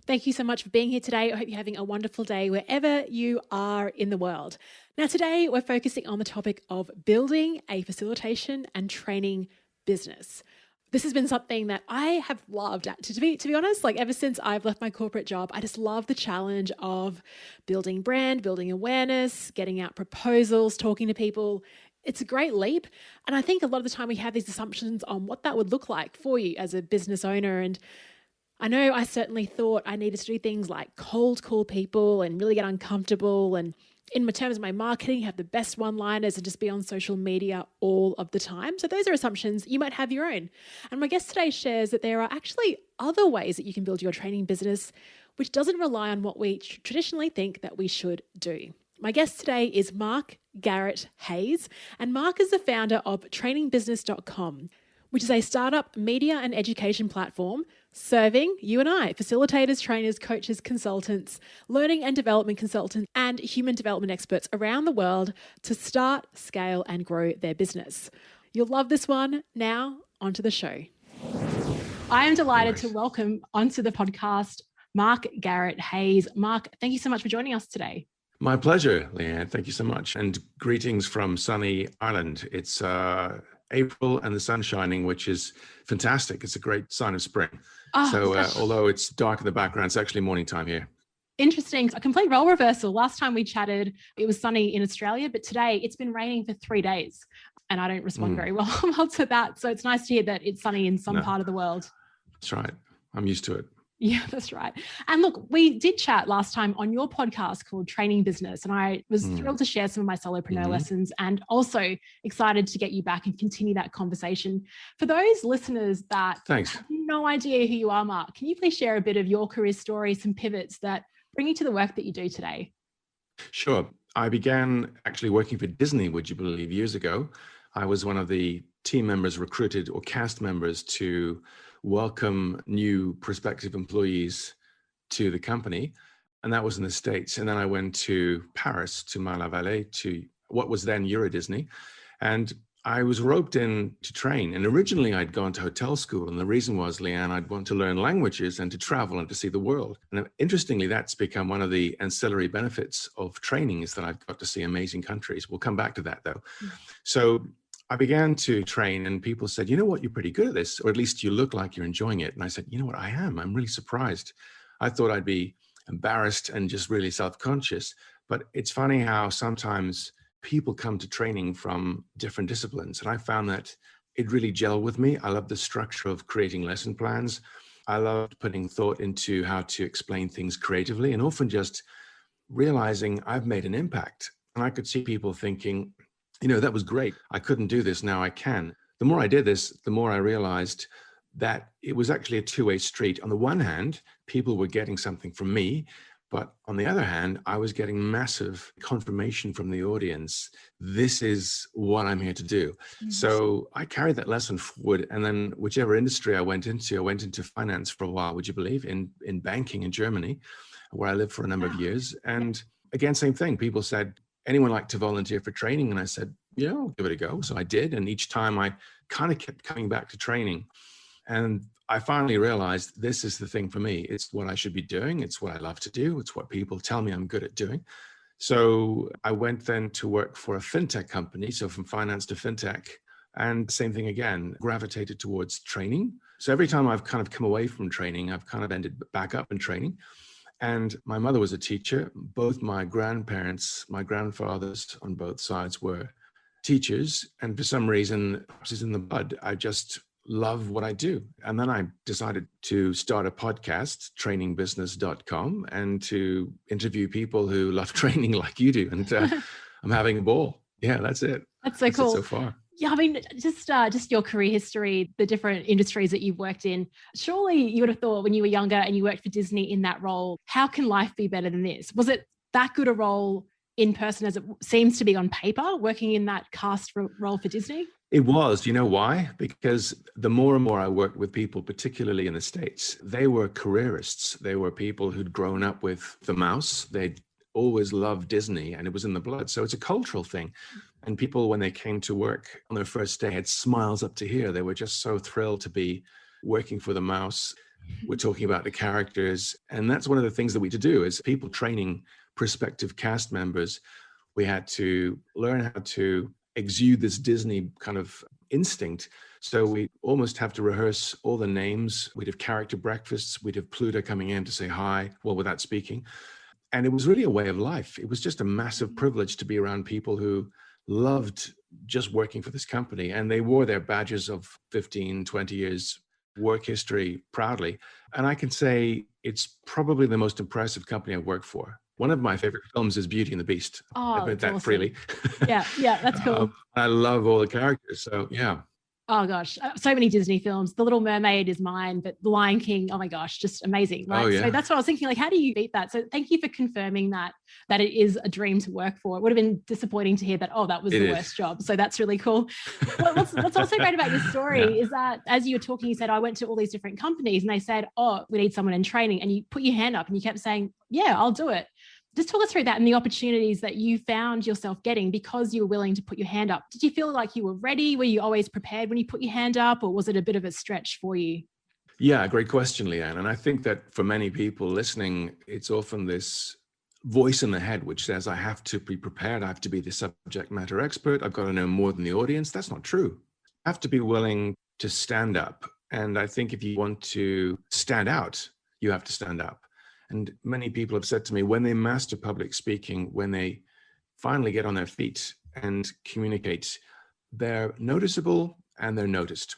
Thank you so much for being here today. I hope you're having a wonderful day wherever you are in the world. Now, today we're focusing on the topic of building a facilitation and training business. This has been something that I have loved. To be honest, like ever since I've left my corporate job, I just love the challenge of building brand, building awareness, getting out proposals, talking to people. It's a great leap. And I think a lot of the time we have these assumptions on what that would look like for you as a business owner. And I know I certainly thought I needed to do things like cold call people and really get uncomfortable and in terms of my marketing, have the best one-liners and just be on social media all of the time. So those are assumptions. You might have your own. And my guest today shares that there are actually other ways that you can build your training business, which doesn't rely on what we traditionally think that we should do. My guest today is Mark Garrett Hayes, and Mark is the founder of trainingbusiness.com, which is a startup media and education platform serving you and I, facilitators, trainers, coaches, consultants, learning and development consultants, and human development experts around the world to start, scale, and grow their business. You'll love this one. Now, onto the show. I am delighted to welcome onto the podcast Mark Garrett Hayes. Mark, thank you so much for joining us today. My pleasure, Leanne. Thank you so much. And greetings from sunny Ireland. It's April and the sun shining, which is fantastic. It's a great sign of spring. Although it's dark in the background, it's actually morning time here. Interesting. A complete role reversal. Last time we chatted, it was sunny in Australia, but today it's been raining for 3 days and I don't respond very well to that. So it's nice to hear that it's sunny in some part of the world. That's right. I'm used to it. Yeah, that's right. And look, we did chat last time on your podcast called Training Business, and I was thrilled to share some of my solopreneur lessons and also excited to get you back and continue that conversation. For those listeners that have no idea who you are, Mark, can you please share a bit of your career story, some pivots that bring you to the work that you do today? Sure. I began actually working for Disney, would you believe, years ago. I was one of the team members recruited or cast members to welcome new prospective employees to the company. And that was in the States. And then I went to Paris, to Marne-la-Vallée, to what was then Euro Disney. And I was roped in to train. And originally I'd gone to hotel school. And the reason was, Leanne, I'd want to learn languages and to travel and to see the world. And interestingly, that's become one of the ancillary benefits of training, is that I've got to see amazing countries. We'll come back to that though. So I began to train and people said, you know what, you're pretty good at this, or at least you look like you're enjoying it. And I said, you know what, I am. I'm really surprised. I thought I'd be embarrassed and just really self-conscious. But it's funny how sometimes people come to training from different disciplines. And I found that it really gelled with me. I love the structure of creating lesson plans. I loved putting thought into how to explain things creatively and often just realizing I've made an impact. And I could see people thinking, you know, that was great. I couldn't do this. Now I can. The more I did this, the more I realized that it was actually a two-way street. On the one hand, people were getting something from me, but on the other hand, I was getting massive confirmation from the audience. This is what I'm here to do. So I carried that lesson forward. And then whichever industry I went into finance for a while, would you believe, in banking in Germany, where I lived for a number of years. And again, same thing. People said, anyone like to volunteer for training? And I said, yeah, I'll give it a go. So I did. And each time I kind of kept coming back to training. And I finally realized this is the thing for me. It's what I should be doing. It's what I love to do. It's what people tell me I'm good at doing. So I went then to work for a FinTech company. So from finance to FinTech, and same thing again, gravitated towards training. So every time I've kind of come away from training, I've kind of ended back up in training. And my mother was a teacher. Both my grandparents, my grandfathers on both sides were teachers. And for some reason, it was in the blood. I just love what I do. And then I decided to start a podcast, trainingbusiness.com, and to interview people who love training like you do. And I'm having a ball. Yeah, that's it. That's so cool. So far. Yeah, I mean, just your career history, the different industries that you've worked in. Surely you would have thought when you were younger and you worked for Disney in that role, how can life be better than this? Was it that good a role in person as it seems to be on paper, working in that cast role for Disney? It was. You know why? Because the more and more I worked with people, particularly in the States, they were careerists. They were people who'd grown up with the mouse. They'd always loved Disney and it was in the blood. So it's a cultural thing. And people, when they came to work on their first day, had smiles up to here. They were just so thrilled to be working for the mouse. We're talking about the characters. And that's one of the things that we had to do as people training prospective cast members. We had to learn how to exude this Disney kind of instinct. So we almost have to rehearse all the names. We'd have character breakfasts. We'd have Pluto coming in to say hi, well, without speaking. And it was really a way of life. It was just a massive privilege to be around people who loved just working for this company. And they wore their badges of 15, 20 years work history proudly. And I can say it's probably the most impressive company I've worked for. One of my favorite films is Beauty and the Beast. I admit that awesome. freely. Yeah, that's cool. I love all the characters. So yeah. Oh gosh, so many Disney films. The Little Mermaid is mine, but The Lion King, oh my gosh, just amazing. Right? Oh, yeah. So that's what I was thinking, like, how do you beat that? So thank you for confirming that it is a dream to work for. It would have been disappointing to hear that, oh, that was the worst job. So that's really cool. What's also great about your story is that as you were talking, you said, I went to all these different companies and they said, oh, we need someone in training. And you put your hand up and you kept saying, yeah, I'll do it. Just talk us through that and the opportunities that you found yourself getting because you were willing to put your hand up. Did you feel like you were ready? Were you always prepared when you put your hand up, or was it a bit of a stretch for you? Yeah, great question, Leanne. And I think that for many people listening, it's often this voice in the head which says, I have to be prepared. I have to be the subject matter expert. I've got to know more than the audience. That's not true. I have to be willing to stand up. And I think if you want to stand out, you have to stand up. And many people have said to me, when they master public speaking, when they finally get on their feet and communicate, they're noticeable and they're noticed.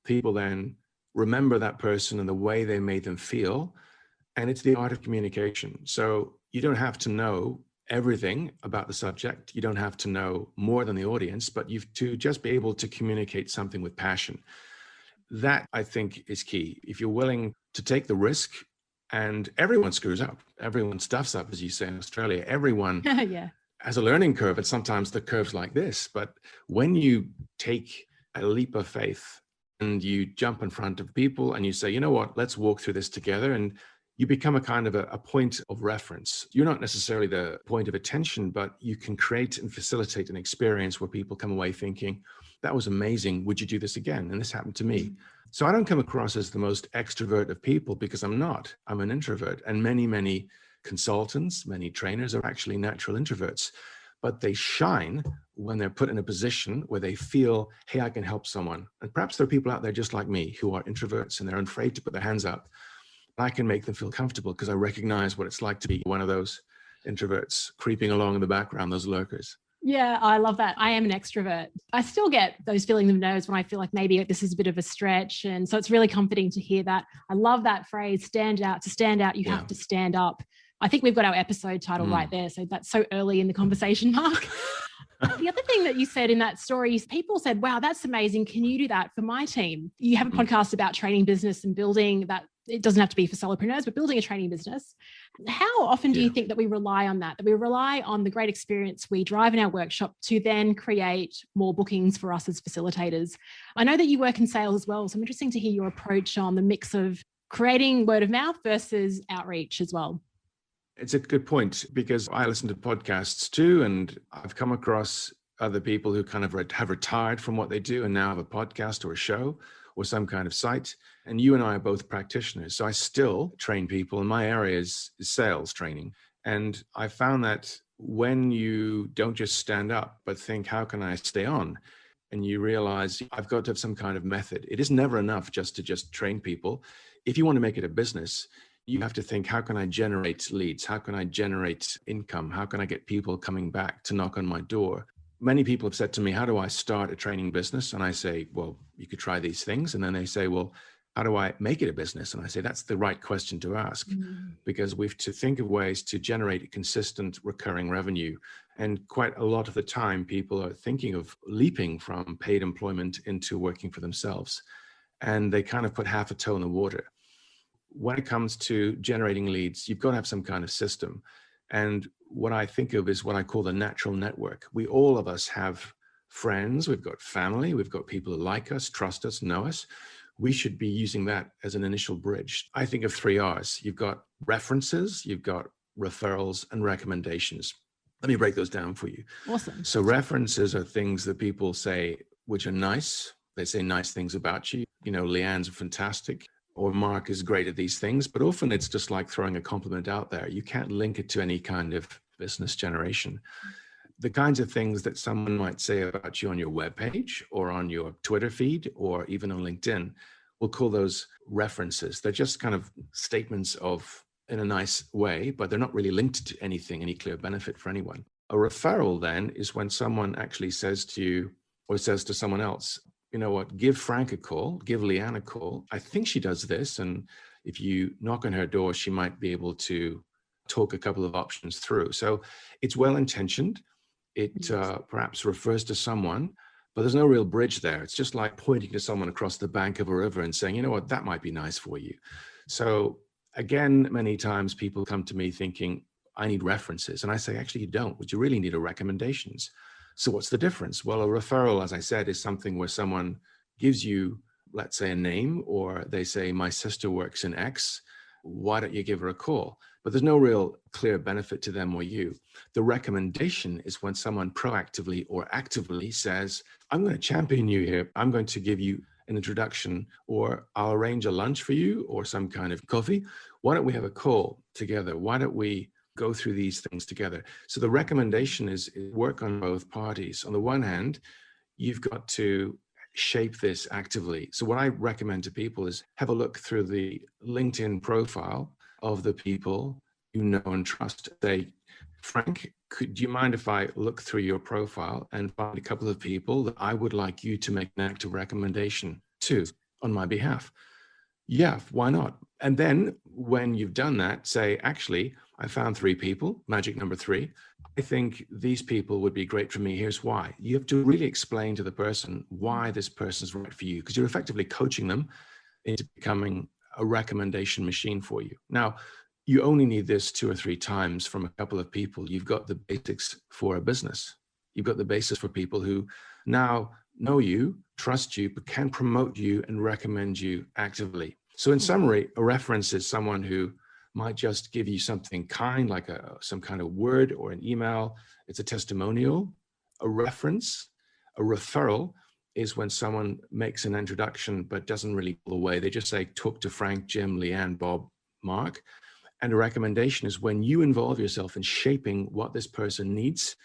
People then remember that person and the way they made them feel. And it's the art of communication. So you don't have to know everything about the subject. You don't have to know more than the audience, but you've to just be able to communicate something with passion. That, I think, is key. If you're willing to take the risk, and everyone screws up, everyone stuffs up, as you say in Australia, everyone has a learning curve. And sometimes the curve's like this. But when you take a leap of faith and you jump in front of people and you say, you know what, let's walk through this together, and you become a kind of a point of reference. You're not necessarily the point of attention, but you can create and facilitate an experience where people come away thinking, that was amazing. Would you do this again? And this happened to me. So I don't come across as the most extrovert of people because I'm not. I'm an introvert. And many consultants, many trainers are actually natural introverts, but they shine when they're put in a position where they feel, hey, I can help someone. And perhaps there are people out there just like me who are introverts and they're afraid to put their hands up. I can make them feel comfortable because I recognize what it's like to be one of those introverts creeping along in the background, those lurkers. Yeah, I love that. I am an extrovert. I still get those feelings of nerves when I feel like maybe this is a bit of a stretch. And so it's really comforting to hear that. I love that phrase, stand out. To stand out, you have to stand up. I think we've got our episode title right there. So that's so early in the conversation, Mark. The other thing that you said in that story is people said, wow, that's amazing. Can you do that for my team? You have a podcast about training business and building that. It doesn't have to be for solopreneurs, but building a training business. How often do you think that we rely on that we rely on the great experience we drive in our workshop to then create more bookings for us as facilitators? I know that you work in sales as well, so I'm interested to hear your approach on the mix of creating word of mouth versus outreach as well. It's a good point because I listen to podcasts too, and I've come across other people who kind of have retired from what they do and now have a podcast or a show or some kind of site. And you and I are both practitioners. So I still train people, and my area is sales training. And I found that when you don't just stand up, but think, how can I stay on? And you realize I've got to have some kind of method. It is never enough just to train people. If you want to make it a business, you have to think, how can I generate leads? How can I generate income? How can I get people coming back to knock on my door? Many people have said to me, how do I start a training business? And I say, well, you could try these things. And then they say, well, how do I make it a business? And I say, that's the right question to ask, because we have to think of ways to generate consistent recurring revenue. And quite a lot of the time, people are thinking of leaping from paid employment into working for themselves. And they kind of put half a toe in the water. When it comes to generating leads, you've got to have some kind of system. And what I think of is what I call the natural network. All of us have friends, we've got family, we've got people who like us, trust us, know us. We should be using that as an initial bridge. I think of 3 R's. You've got references, you've got referrals, and recommendations. Let me break those down for you. Awesome. So references are things that people say, which are nice. They say nice things about you. You know, Leanne's fantastic. or Mark is great at these things, but often it's just like throwing a compliment out there. You can't link it to any kind of business generation. The kinds of things that someone might say about you on your webpage or on your Twitter feed or even on LinkedIn, we'll call those references. They're just kind of statements of, in a nice way, but they're not really linked to anything, any clear benefit for anyone. A referral then is when someone actually says to you or says to someone else, you know what, give Frank a call, give Leanne a call. I think she does this. And if you knock on her door, she might be able to talk a couple of options through. So it's well-intentioned. It perhaps refers to someone, but there's no real bridge there. It's just like pointing to someone across the bank of a river and saying, you know what, that might be nice for you. So again, many times people come to me thinking, I need references. And I say, actually, you don't. What you really need are recommendations. So what's the difference? Well, a referral, as I said, is something where someone gives you, let's say, a name, or they say, my sister works in X. Why don't you give her a call? But there's no real clear benefit to them or you. The recommendation is when someone proactively or actively says, I'm going to champion you here. I'm going to give you an introduction, or I'll arrange a lunch for you or some kind of coffee. Why don't we have a call together? Why don't we go through these things together? So the recommendation is work on both parties. On the one hand, you've got to shape this actively. So what I recommend to people is have a look through the LinkedIn profile of the people you know and trust. Say, Frank, do you mind if I look through your profile and find a couple of people that I would like you to make an active recommendation to on my behalf? Yeah, why not? And then when you've done that, say, actually, I found 3 people, magic number 3. I think these people would be great for me. Here's why. You have to really explain to the person why this person's right for you, because you're effectively coaching them into becoming a recommendation machine for you. Now, you only need this 2 or 3 times from a couple of people. You've got the basics for a business. You've got the basis for people who now know you, trust you, but can promote you and recommend you actively. So in summary, a reference is someone who might just give you something kind, like some kind of word or an email. It's a testimonial. A reference, a referral, is when someone makes an introduction but doesn't really pull away. They just say, talk to Frank, Jim, Leanne, Bob, Mark. And a recommendation is when you involve yourself in shaping what this person needs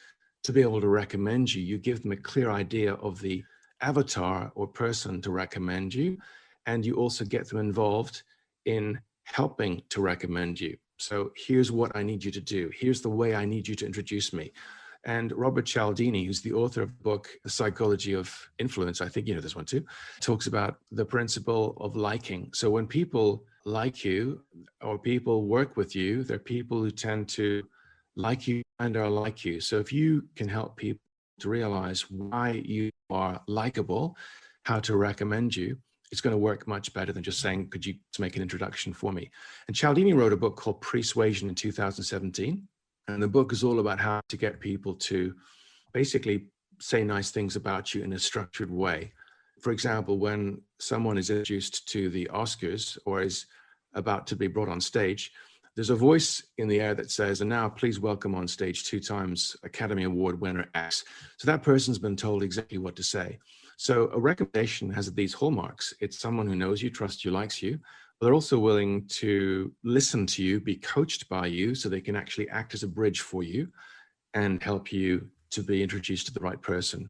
to be able to recommend you. You give them a clear idea of the avatar or person to recommend you, and you also get them involved in helping to recommend you. So here's what I need you to do. Here's the way I need you to introduce me. And Robert Cialdini, who's the author of the book, The Psychology of Influence, I think you know this one too, talks about the principle of liking. So when people like you or people work with you, they're people who tend to like you and are like you. So if you can help people to realize why you are likable, how to recommend you, it's going to work much better than just saying, could you make an introduction for me? And Cialdini wrote a book called Persuasion in 2017. And the book is all about how to get people to basically say nice things about you in a structured way. For example, when someone is introduced to the Oscars or is about to be brought on stage, there's a voice in the air that says, and now please welcome on stage 2 times Academy Award winner X. So that person's been told exactly what to say. So a recommendation has these hallmarks. It's someone who knows you, trusts you, likes you. But they're also willing to listen to you, be coached by you, so they can actually act as a bridge for you and help you to be introduced to the right person.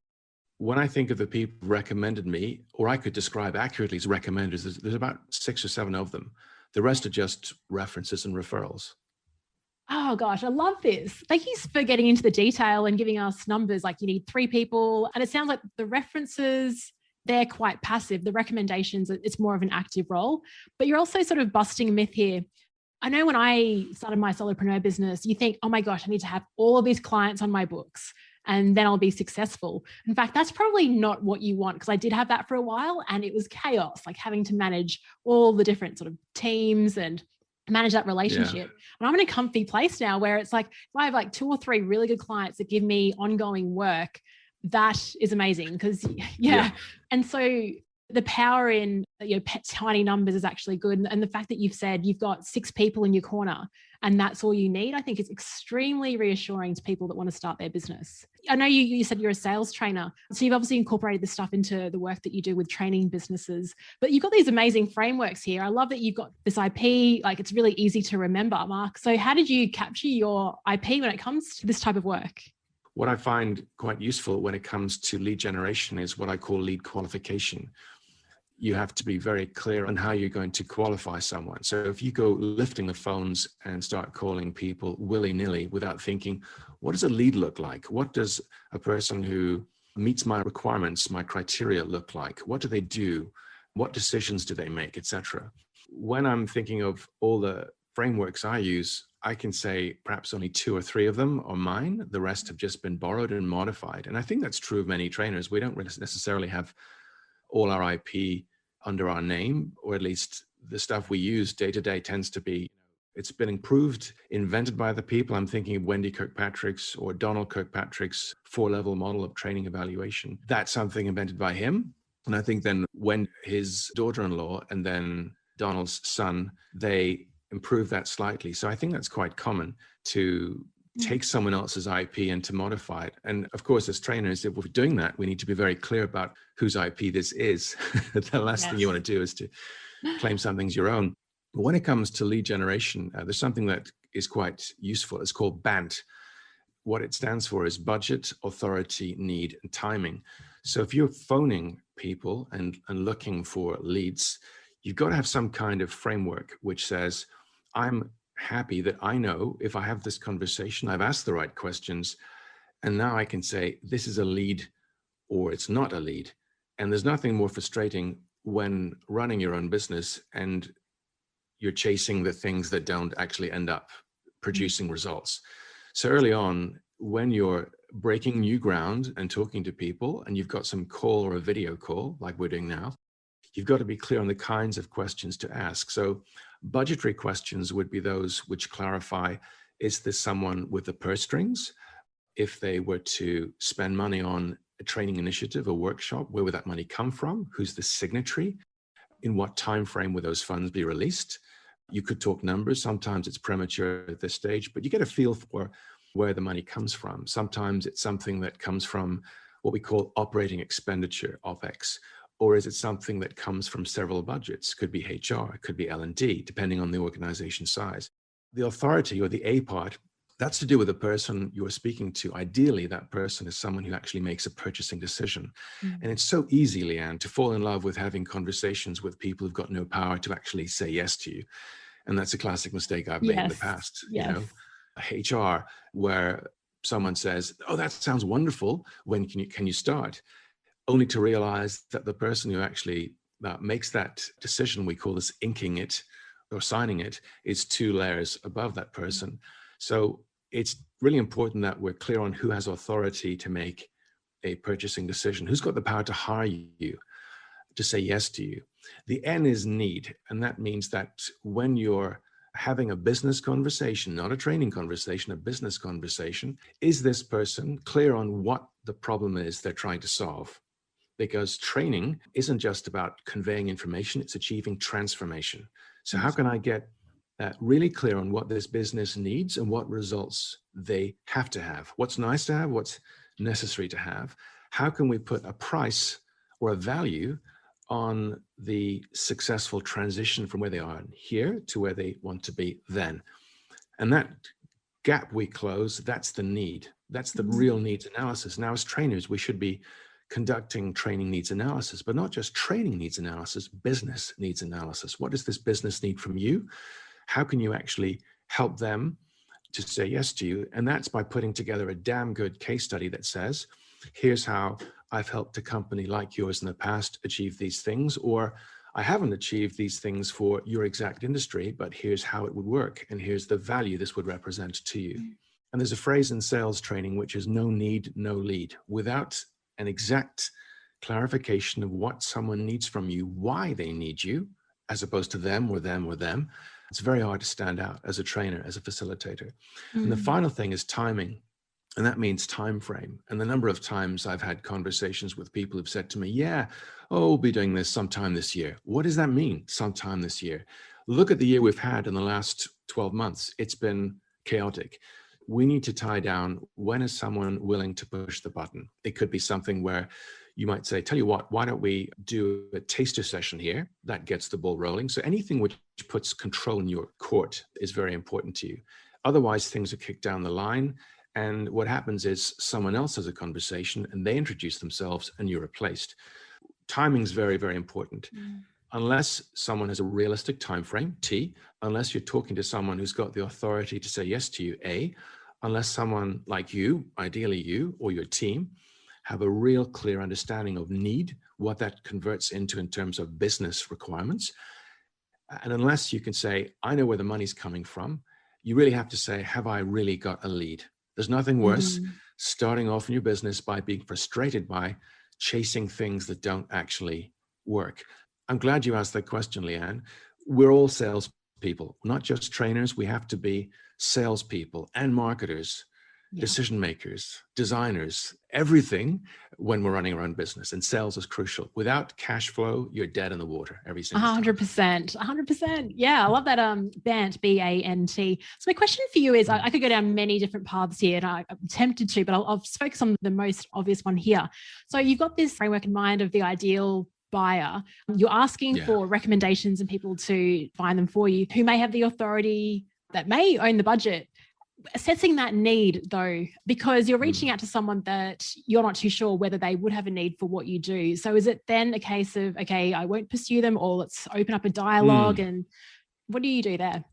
When I think of the people who recommended me, or I could describe accurately as recommenders, there's about 6 or 7 of them. The rest are just references and referrals. Oh gosh, I love this. Thank you for getting into the detail and giving us numbers. Like you need 3 people. And it sounds like the references, they're quite passive. The recommendations, it's more of an active role. But you're also sort of busting a myth here. I know when I started my solopreneur business, you think, oh my gosh, I need to have all of these clients on my books and then I'll be successful. In fact, that's probably not what you want, because I did have that for a while and it was chaos, like having to manage all the different sort of teams and manage that relationship. Yeah. And I'm in a comfy place now where it's like, if I have like 2 or 3 really good clients that give me ongoing work, that is amazing because yeah. And so The power in tiny numbers is actually good. And the fact that you've said you've got 6 people in your corner and that's all you need, I think is extremely reassuring to people that want to start their business. I know you said you're a sales trainer, so you've obviously incorporated this stuff into the work that you do with training businesses, but you've got these amazing frameworks here. I love that you've got this IP, like it's really easy to remember, Mark. So how did you capture your IP when it comes to this type of work? What I find quite useful when it comes to lead generation is what I call lead qualification. You have to be very clear on how you're going to qualify someone. So if you go lifting the phones and start calling people willy-nilly without thinking, what does a lead look like? What does a person who meets my requirements, my criteria look like? What do they do? What decisions do they make, etc.? When I'm thinking of all the frameworks I use, I can say perhaps only 2 or 3 of them are mine. The rest have just been borrowed and modified. And I think that's true of many trainers. We don't necessarily have all our IP under our name, or at least the stuff we use day to day tends to be, it's been improved, invented by the people. I'm thinking of Wendy Kirkpatrick's or Donald Kirkpatrick's 4-level model of training evaluation. That's something invented by him. And I think then when his daughter-in-law and then Donald's son, they improved that slightly. So I think that's quite common to take someone else's IP and to modify it. And of course, as trainers, if we're doing that, we need to be very clear about whose IP this is. The last thing you want to do is to claim something's your own. But when it comes to lead generation, there's something that is quite useful. It's called BANT. What it stands for is budget, authority, need, and timing. So if you're phoning people and looking for leads, you've got to have some kind of framework which says, I'm happy that I know if I have this conversation, I've asked the right questions, and now I can say this is a lead or it's not a lead. And there's nothing more frustrating when running your own business and you're chasing the things that don't actually end up producing results. So early on, when you're breaking new ground and talking to people and you've got some call or a video call like we're doing now, you've got to be clear on the kinds of questions to ask. So budgetary questions would be those which clarify, is this someone with the purse strings? If they were to spend money on a training initiative, a workshop, where would that money come from? Who's the signatory? In what time frame would those funds be released? You could talk numbers. Sometimes it's premature at this stage, but you get a feel for where the money comes from. Sometimes it's something that comes from what we call operating expenditure, OPEX. Or is it something that comes from several budgets? Could be HR, it could be L&D, depending on the organization size. The authority or the A part, that's to do with the person you are speaking to. Ideally, that person is someone who actually makes a purchasing decision. And it's so easy, Leanne, to fall in love with having conversations with people who've got no power to actually say yes to you. And that's a classic mistake I've made in the past. Yes. You know, HR, where someone says, oh, that sounds wonderful. When can you start? Only to realize that the person who actually makes that decision, we call this inking it or signing it, is 2 layers above that person. So it's really important that we're clear on who has authority to make a purchasing decision, who's got the power to hire you, to say yes to you. The N is need, and that means that when you're having a business conversation, not a training conversation, a business conversation, is this person clear on what the problem is they're trying to solve? Because training isn't just about conveying information, it's achieving transformation. So how can I get really clear on what this business needs and what results they have to have? What's nice to have, what's necessary to have? How can we put a price or a value on the successful transition from where they are here to where they want to be then? And that gap we close, that's the need. That's the real needs analysis. Now, as trainers, we should be conducting training needs analysis, but not just training needs analysis, business needs analysis. What does this business need from you? How can you actually help them to say yes to you? And that's by putting together a damn good case study that says, here's how I've helped a company like yours in the past achieve these things, or I haven't achieved these things for your exact industry, but here's how it would work. And here's the value this would represent to you. And there's a phrase in sales training, which is no need, no lead. Without an exact clarification of what someone needs from you, why they need you, as opposed to them or them or them, it's very hard to stand out as a trainer, as a facilitator. And the final thing is timing. And that means time frame. And the number of times I've had conversations with people who've said to me, yeah, oh, we'll be doing this sometime this year. What does that mean, sometime this year? Look at the year we've had in the last 12 months. It's been chaotic. We need to tie down, when is someone willing to push the button? It could be something where you might say, tell you what, why don't we do a taster session here? That gets the ball rolling. So anything which puts control in your court is very important to you. Otherwise, things are kicked down the line. And what happens is someone else has a conversation and they introduce themselves and you're replaced. Timing is very, very important. Unless someone has a realistic time frame, T, unless you're talking to someone who's got the authority to say yes to you, A, unless someone like you, ideally you or your team, have a real clear understanding of need, what that converts into in terms of business requirements. And unless you can say, I know where the money's coming from, you really have to say, have I really got a lead? There's nothing worse starting off in your business by being frustrated by chasing things that don't actually work. I'm glad you asked that question, Leanne. We're all salespeople, not just trainers. We have to be salespeople and marketers, decision makers, designers, everything when we're running our own business. And sales is crucial. Without cash flow, you're dead in the water every single time. 100%. Yeah, I love that BANT, B-A-N-T. So my question for you is, I could go down many different paths here and I'm tempted to, but I'll focus on the most obvious one here. So you've got this framework in mind of the ideal buyer. You're asking for recommendations and people to find them for you who may have the authority, that may own the budget. Assessing that need though, because you're reaching out to someone that you're not too sure whether they would have a need for what you do. So is it then a case of, okay, I won't pursue them, or let's open up a dialogue? And what do you do there?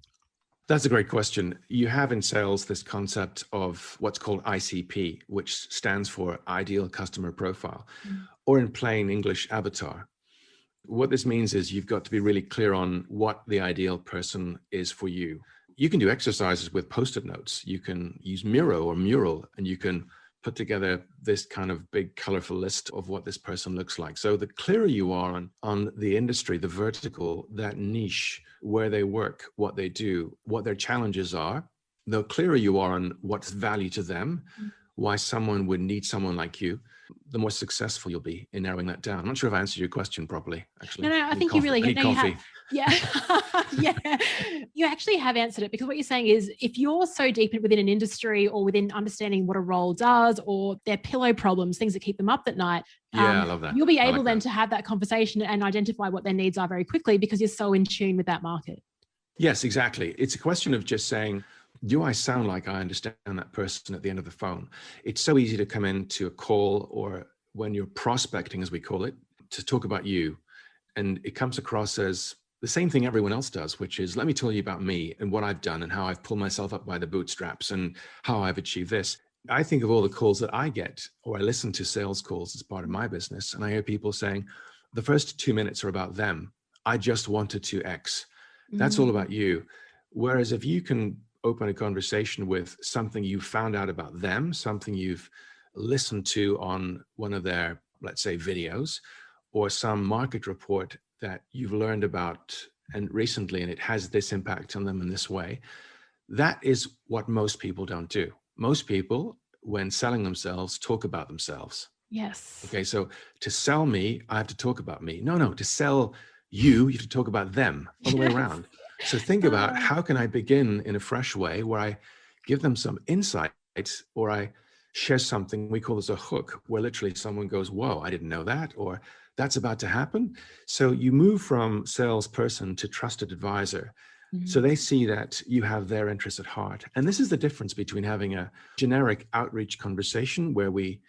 That's a great question. You have in sales this concept of what's called ICP, which stands for Ideal Customer Profile, or in plain English, avatar. What this means is you've got to be really clear on what the ideal person is for you. You can do exercises with Post-it notes. You can use Miro or Mural, and you can put together this kind of big, colorful list of what this person looks like. So the clearer you are on the industry, the vertical, that niche, where they work, what they do, what their challenges are, the clearer you are on what's value to them, why someone would need someone like you, the more successful you'll be in narrowing that down. I'm not sure if I answered your question properly, actually. No, I think you really have. Yeah. You actually have answered it, because what you're saying is, if you're so deep within an industry or within understanding what a role does, or their pillow problems, things that keep them up at night, I love that. You'll be able then to have that conversation and identify what their needs are very quickly, because you're so in tune with that market. Yes, exactly. It's a question of just saying, do I sound like I understand that person at the end of the phone? It's so easy to come into a call, or when you're prospecting, as we call it, to talk about you. And it comes across as the same thing everyone else does, which is, let me tell you about me and what I've done and how I've pulled myself up by the bootstraps and how I've achieved this. I think of all the calls that I get, or I listen to sales calls as part of my business, and I hear people saying, the first 2 minutes are about them. I just wanted to X. That's all about you. Whereas if you can open a conversation with something you found out about them, something you've listened to on one of their, let's say, videos, or some market report that you've learned about and recently, and it has this impact on them in this way, that is what most people don't do. Most people, when selling themselves, talk about themselves. Yes. Okay, so to sell me, I have to talk about me. No, to sell you, you have to talk about them, all the way around. So think about, how can I begin in a fresh way where I give them some insight, or I share something, we call this a hook, where literally someone goes, whoa, I didn't know that, or that's about to happen. So you move from salesperson to trusted advisor. So they see that you have their interests at heart. And this is the difference between having a generic outreach conversation where we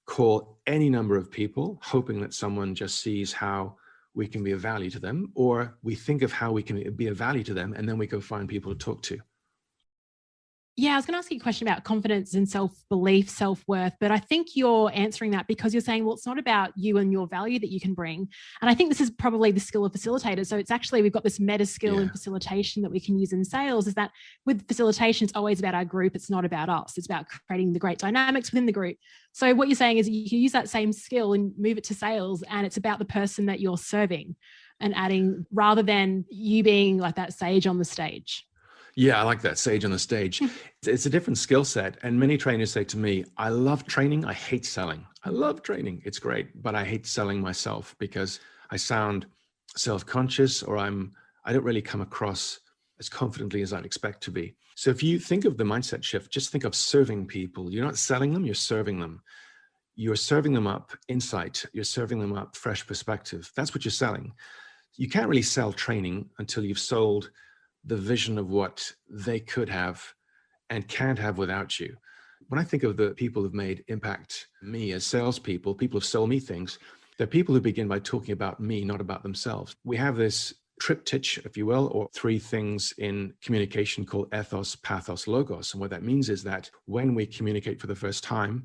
call any number of people, hoping that someone just sees how we can be of value to them, or we think of how we can be of value to them, and then we go find people to talk to. Yeah, I was going to ask you a question about confidence and self-belief, self-worth, but I think you're answering that because you're saying, well, it's not about you and your value that you can bring. And I think this is probably the skill of facilitators. So it's actually, we've got this meta skill in facilitation that we can use in sales, is that with facilitation, it's always about our group. It's not about us. It's about creating the great dynamics within the group. So what you're saying is you can use that same skill and move it to sales, and it's about the person that you're serving and adding, rather than you being like that sage on the stage. Yeah, I like that. Sage on the stage. It's a different skill set. And many trainers say to me, I love training. I hate selling. I love training. It's great, but I hate selling myself because I sound self-conscious or I don't really come across as confidently as I'd expect to be. So if you think of the mindset shift, just think of serving people. You're not selling them, you're serving them. You're serving them up insight. You're serving them up fresh perspective. That's what you're selling. You can't really sell training until you've sold the vision of what they could have and can't have without you. When I think of the people who've made impact me as salespeople, people who've sold me things, they're people who begin by talking about me, not about themselves. We have this triptych, if you will, or three things in communication called ethos, pathos, logos. And what that means is that when we communicate for the first time,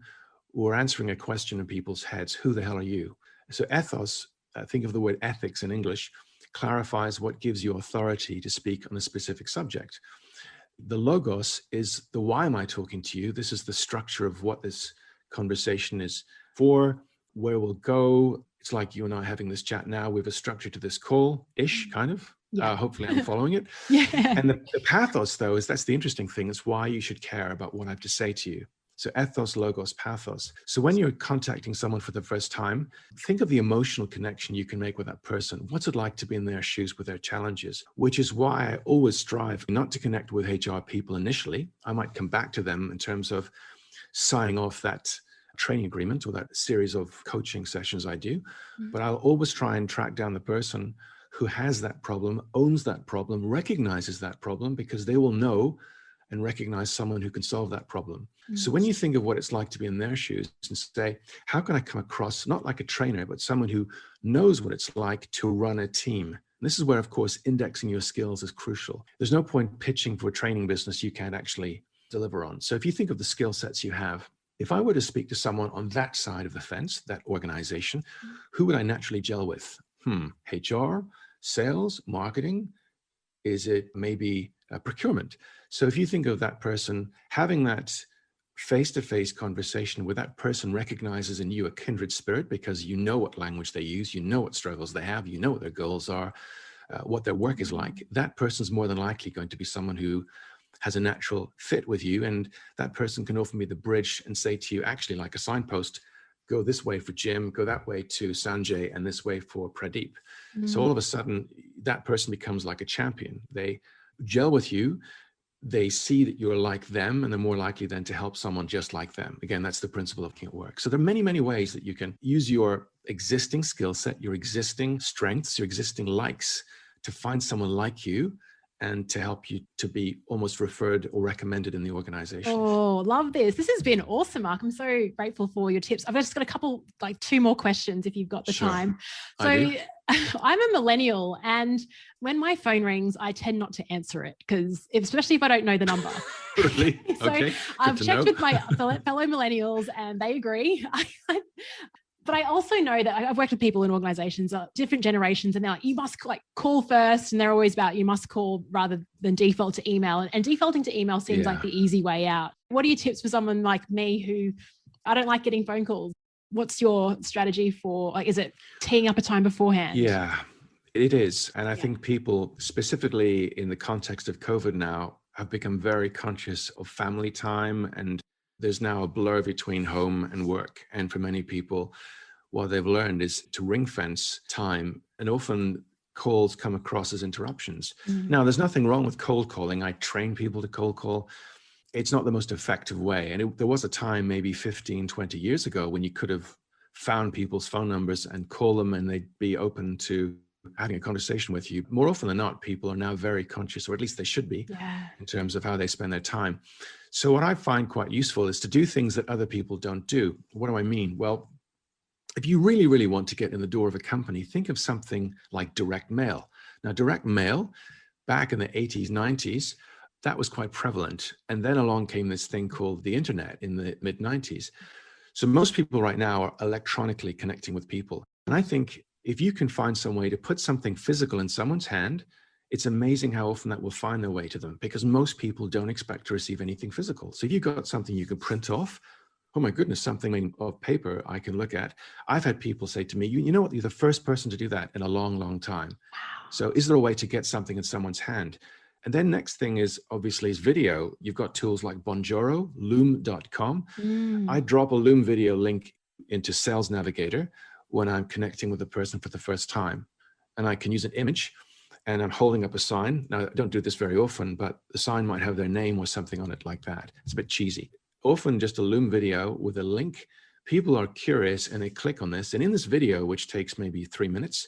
we're answering a question in people's heads. Who the hell are you? So ethos, think of the word ethics in English, clarifies what gives you authority to speak on a specific subject. The logos is the why am I talking to you? This is the structure of what this conversation is for, where we'll go. It's like you and I having this chat now. We have a structure to this call-ish, kind of. Yeah. Hopefully I'm following it. Yeah. And the pathos, though, is that's the interesting thing. It's why you should care about what I have to say to you. So ethos, logos, pathos. So when you're contacting someone for the first time, think of the emotional connection you can make with that person. What's it like to be in their shoes with their challenges? Which is why I always strive not to connect with HR people initially. I might come back to them in terms of signing off that training agreement or that series of coaching sessions I do. But I'll always try and track down the person who has that problem, owns that problem, recognizes that problem, because they will know and recognize someone who can solve that problem. So when you think of what it's like to be in their shoes and say, how can I come across, not like a trainer, but someone who knows what it's like to run a team? And this is where, of course, indexing your skills is crucial. There's no point pitching for a training business you can't actually deliver on. So if you think of the skill sets you have, if I were to speak to someone on that side of the fence, that organization, who would I naturally gel with? HR, sales, marketing? Is it maybe procurement? So if you think of that person having that face-to-face conversation where that person recognizes in you a kindred spirit because you know what language they use, you know what struggles they have, you know what their goals are, what their work is like, that person's more than likely going to be someone who has a natural fit with you. And that person can often be the bridge and say to you, actually like a signpost, go this way for Jim, go that way to Sanjay, and this way for Pradeep. So all of a sudden, that person becomes like a champion. They gel with you. They see that you're like them, and they're more likely then to help someone just like them. Again, that's the principle of making it work. So there are many, many ways that you can use your existing skill set, your existing strengths, your existing likes to find someone like you and to help you to be almost referred or recommended in the organization. Oh, love this. This has been awesome, Mark. I'm so grateful for your tips. I've just got a couple, like two more questions if you've got the time. So I'm a millennial, and when my phone rings, I tend not to answer it because especially if I don't know the number. Really? So okay. I've checked with my fellow millennials and they agree. But I also know that I've worked with people in organizations, different generations, and they're like, you must like call first. And they're always about, you must call rather than default to email. And defaulting to email seems like the easy way out. What are your tips for someone like me who I don't like getting phone calls? What's your strategy for, like, is it teeing up a time beforehand? Yeah, it is. And I think people, specifically in the context of COVID now, have become very conscious of family time, and there's now a blur between home and work. And for many people, what they've learned is to ring fence time, and often calls come across as interruptions. Now, there's nothing wrong with cold calling. I train people to cold call. It's not the most effective way. And there was a time maybe 15, 20 years ago when you could have found people's phone numbers and call them and they'd be open to having a conversation with you. More often than not, people are now very conscious, or at least they should be, in terms of how they spend their time. So what I find quite useful is to do things that other people don't do. What do I mean? Well, if you really, really want to get in the door of a company, think of something like direct mail. Now, direct mail, back in the 80s, 90s, that was quite prevalent. And then along came this thing called the internet in the mid 90s. So most people right now are electronically connecting with people. And I think if you can find some way to put something physical in someone's hand, it's amazing how often that will find their way to them, because most people don't expect to receive anything physical. So if you've got something you can print off, oh my goodness, something of paper I can look at. I've had people say to me, you know what, you're the first person to do that in a long, long time. So is there a way to get something in someone's hand? And then next thing is obviously is video. You've got tools like Bonjoro, loom.com. I drop a Loom video link into Sales Navigator when I'm connecting with a person for the first time. And I can use an image, and I'm holding up a sign. Now, I don't do this very often, but the sign might have their name or something on it like that. It's a bit cheesy. Often just a Loom video with a link. People are curious and they click on this. And in this video, which takes maybe 3 minutes,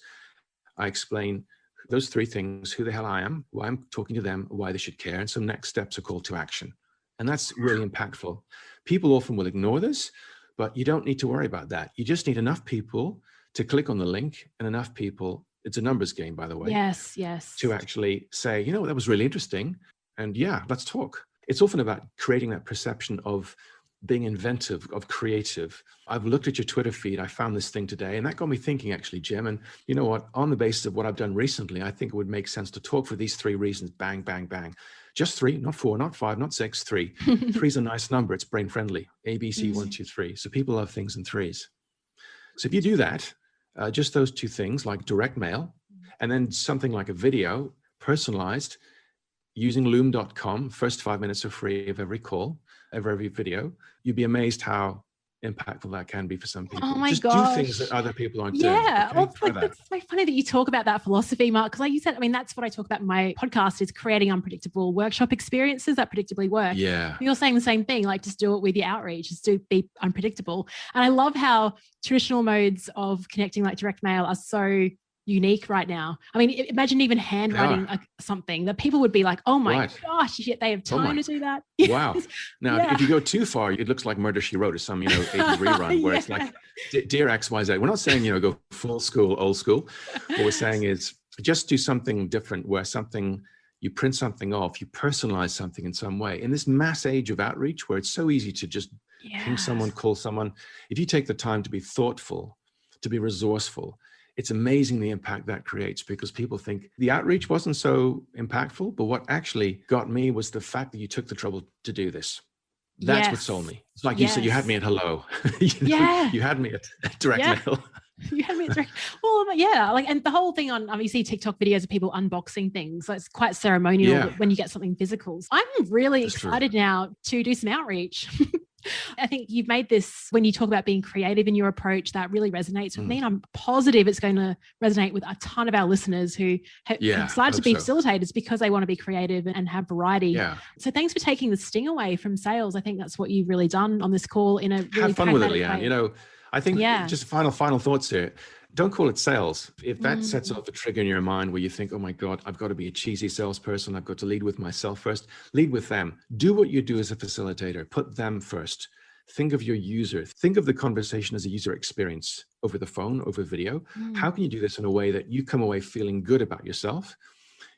I explain those 3 things: who the hell I am, why I'm talking to them, why they should care, and some next steps are call to action. And that's really impactful. People often will ignore this, but you don't need to worry about that. You just need enough people to click on the link, and enough people, it's a numbers game, by the way. Yes. To actually say, you know, that was really interesting. And yeah, let's talk. It's often about creating that perception of being inventive, of creative. I've looked at your Twitter feed. I found this thing today, and that got me thinking, actually, Jim. And you know what? On the basis of what I've done recently, I think it would make sense to talk for these 3 reasons. Bang, bang, bang. Just 3, not 4, not 5, not 6, 3. 3 is a nice number. It's brain friendly. A, B, C, 1, 2, 3. So people love things in 3s. So if you do that, just those 2 things, like direct mail, and then something like a video, personalized, using loom.com, first 5 minutes are free of every call, of every video, you'd be amazed how impactful that can be for some people. Oh my Just gosh. do things that other people aren't doing. Yeah. Okay? Well, it's so funny that you talk about that philosophy, Mark, because like you said, I mean, that's what I talk about in my podcast, is creating unpredictable workshop experiences that predictably work. Yeah. You're saying the same thing, like just do it with your outreach, just be unpredictable. And I love how traditional modes of connecting like direct mail are so unique right now. I mean, imagine even handwriting something that people would be like, oh my gosh, yet they have time to do that. Wow. Now, if you go too far, it looks like Murder, She Wrote or some, 80s rerun where it's like, dear XYZ. We're not saying, go full school, old school. What we're saying is just do something different, where you print something off, you personalize something in some way. In this mass age of outreach where it's so easy to just ping someone, call someone, if you take the time to be thoughtful, to be resourceful, it's amazing the impact that creates, because people think the outreach wasn't so impactful, but what actually got me was the fact that you took the trouble to do this. That's what sold me. It's like you said, you had me at hello. You had me at direct mail. You had me at direct. Well, yeah, and the whole thing on, you see TikTok videos of people unboxing things. So it's quite ceremonial when you get something physical. I'm really excited now to do some outreach. I think you've made this, when you talk about being creative in your approach, that really resonates with me. And I'm positive it's going to resonate with a ton of our listeners who have decided to be facilitators because they want to be creative and have variety. Yeah. So thanks for taking the sting away from sales. I think that's what you've really done on this call in a really have fun with it, Leanne. I think just final thoughts here. Don't call it sales. If that sets off a trigger in your mind where you think, oh my God, I've got to be a cheesy salesperson. I've got to lead with myself first. Lead with them. Do what you do as a facilitator. Put them first. Think of your user. Think of the conversation as a user experience over the phone, over video. How can you do this in a way that you come away feeling good about yourself?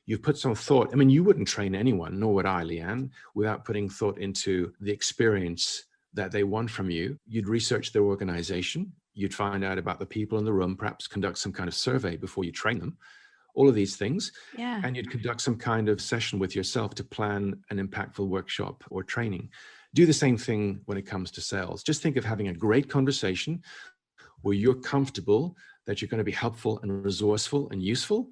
You've put some thought. I mean, you wouldn't train anyone, nor would I, Leanne, without putting thought into the experience that they want from you. You'd research their organization. You'd find out about the people in the room, perhaps conduct some kind of survey before you train them, all of these things. Yeah. And you'd conduct some kind of session with yourself to plan an impactful workshop or training. Do the same thing when it comes to sales. Just think of having a great conversation where you're comfortable that you're going to be helpful and resourceful and useful,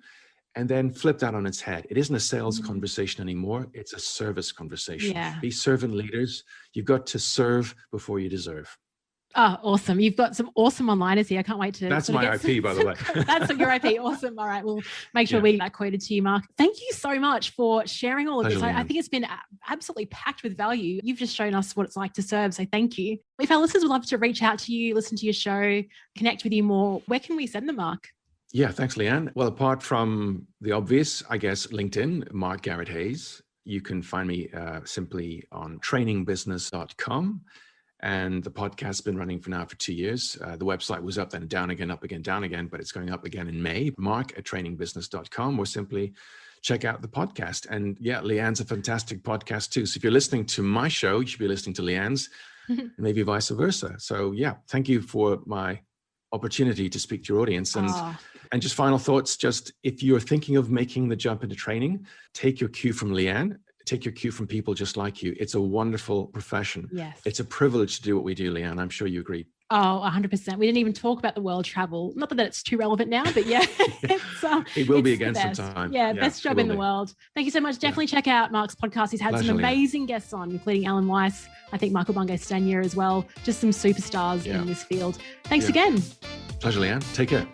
and then flip that on its head. It isn't a sales conversation anymore. It's a service conversation. Yeah. Be servant leaders. You've got to serve before you deserve. Oh, awesome. You've got some awesome one-liners here. I can't wait to... That's my IP, by the way. That's your IP. Awesome. All right. We'll make sure we get that quoted to you, Mark. Thank you so much for sharing all of this. I think it's been absolutely packed with value. You've just shown us what it's like to serve. So thank you. If our listeners would love to reach out to you, listen to your show, connect with you more, where can we send them, Mark? Yeah, thanks, Leanne. Well, apart from the obvious, I guess, LinkedIn, Mark Garrett Hayes. You can find me simply on trainingbusiness.com. And the podcast's been running for 2 years. The website was up, then down again, up again, down again, but it's going up again in May. Mark@trainingbusiness.com, or simply check out the podcast. And Leanne's a fantastic podcast too. So if you're listening to my show, you should be listening to Leanne's, and maybe vice versa. So thank you for my opportunity to speak to your audience. And just final thoughts, just if you're thinking of making the jump into training, take your cue from Leanne. Take your cue from people just like you. It's a wonderful profession. Yes. It's a privilege to do what we do, Leanne. I'm sure you agree. Oh, 100%. We didn't even talk about the world travel. Not that it's too relevant now, but yeah. It will be it's again the best. sometime. Yeah, best job in the world. Thank you so much. Definitely check out Mark's podcast. He's had some amazing guests on, including Alan Weiss, I think Michael Bungay-Stanier as well. Just some superstars in this field. Thanks again. Pleasure, Leanne. Take care.